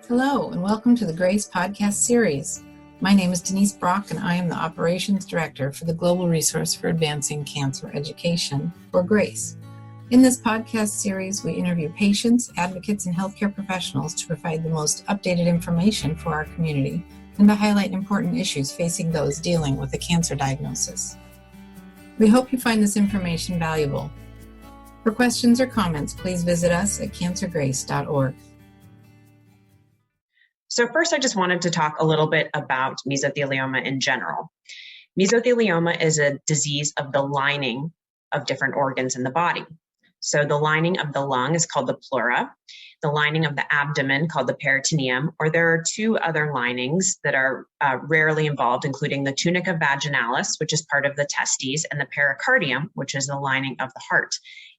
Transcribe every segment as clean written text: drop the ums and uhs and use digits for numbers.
Hello, and welcome to the GRACE podcast series. My name is Denise Brock, and I am the Operations Director for the Global Resource for Advancing Cancer Education, or GRACE. In this podcast series, we interview patients, advocates, and healthcare professionals to provide the most updated information for our community and to highlight important issues facing those dealing with a cancer diagnosis. We hope you find this information valuable. For questions or comments, please visit us at cancergrace.org. So first, I just wanted to talk a little bit about mesothelioma in general. Mesothelioma is a disease of the lining of different organs in the body. So the lining of the lung is called the pleura, the lining of the abdomen called the peritoneum, or there are two other linings that are rarely involved, including the tunica vaginalis, which is part of the testes, and the pericardium, which is the lining of the heart.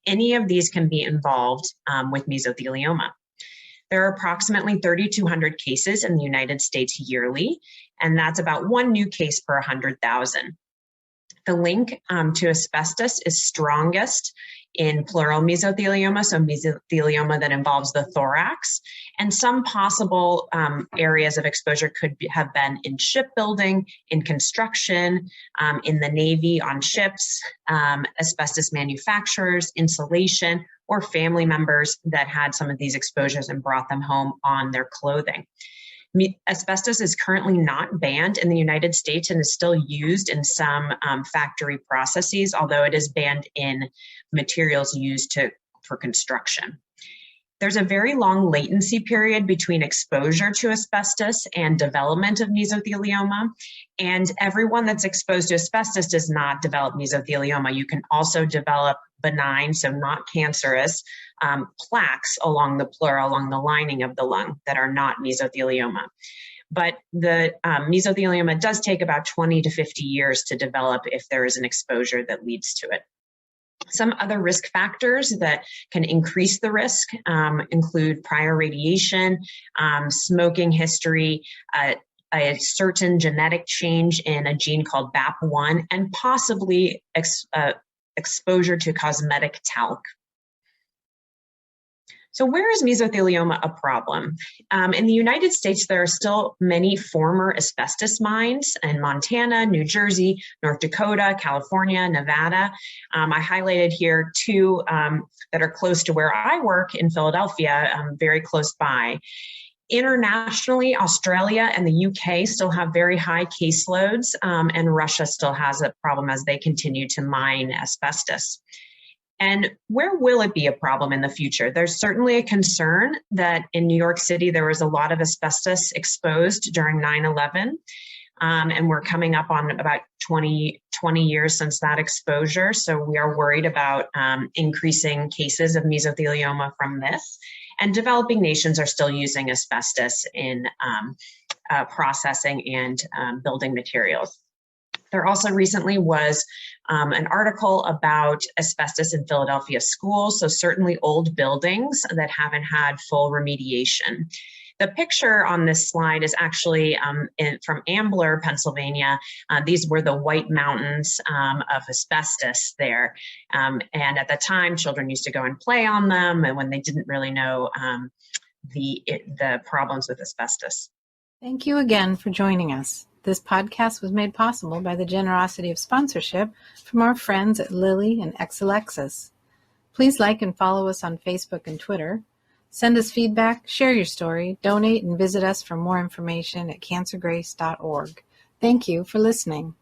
Any of these can be involved with mesothelioma. There are approximately 3,200 cases in the United States yearly, and that's about one new case per 100,000. The link to asbestos is strongest in pleural mesothelioma, so mesothelioma that involves the thorax, and some possible areas of exposure have been in shipbuilding, in construction, in the Navy on ships, asbestos manufacturers, insulation, or family members that had some of these exposures and brought them home on their clothing. Asbestos is currently not banned in the United States and is still used in some factory processes, although it is banned in materials used for construction. There's a very long latency period between exposure to asbestos and development of mesothelioma, and everyone that's exposed to asbestos does not develop mesothelioma. You can also develop benign, so not cancerous, plaques along the pleura, along the lining of the lung that are not mesothelioma. But the mesothelioma does take about 20 to 50 years to develop if there is an exposure that leads to it. Some other risk factors that can increase the risk include prior radiation, smoking history, a certain genetic change in a gene called BAP1, and possibly exposure to cosmetic talc. So where is mesothelioma a problem? In the United States, there are still many former asbestos mines in Montana, New Jersey, North Dakota, California, Nevada. I highlighted here two that are close to where I work in Philadelphia, very close by. Internationally, Australia and the UK still have very high caseloads, and Russia still has a problem as they continue to mine asbestos. And where will it be a problem in the future? There's certainly a concern that in New York City, there was a lot of asbestos exposed during 9/11. And we're coming up on about 20 years since that exposure. So we are worried about increasing cases of mesothelioma from this. And developing nations are still using asbestos in processing and building materials. There also recently was an article about asbestos in Philadelphia schools, so certainly old buildings that haven't had full remediation. The picture on this slide is actually from Ambler, Pennsylvania. These were the White Mountains of asbestos there. And at the time, children used to go and play on them, and when they didn't really know the problems with asbestos. Thank you again for joining us. This podcast was made possible by the generosity of sponsorship from our friends at Lilly and Exelexis. Please like and follow us on Facebook and Twitter. Send us feedback, share your story, donate, and visit us for more information at cancergrace.org. Thank you for listening.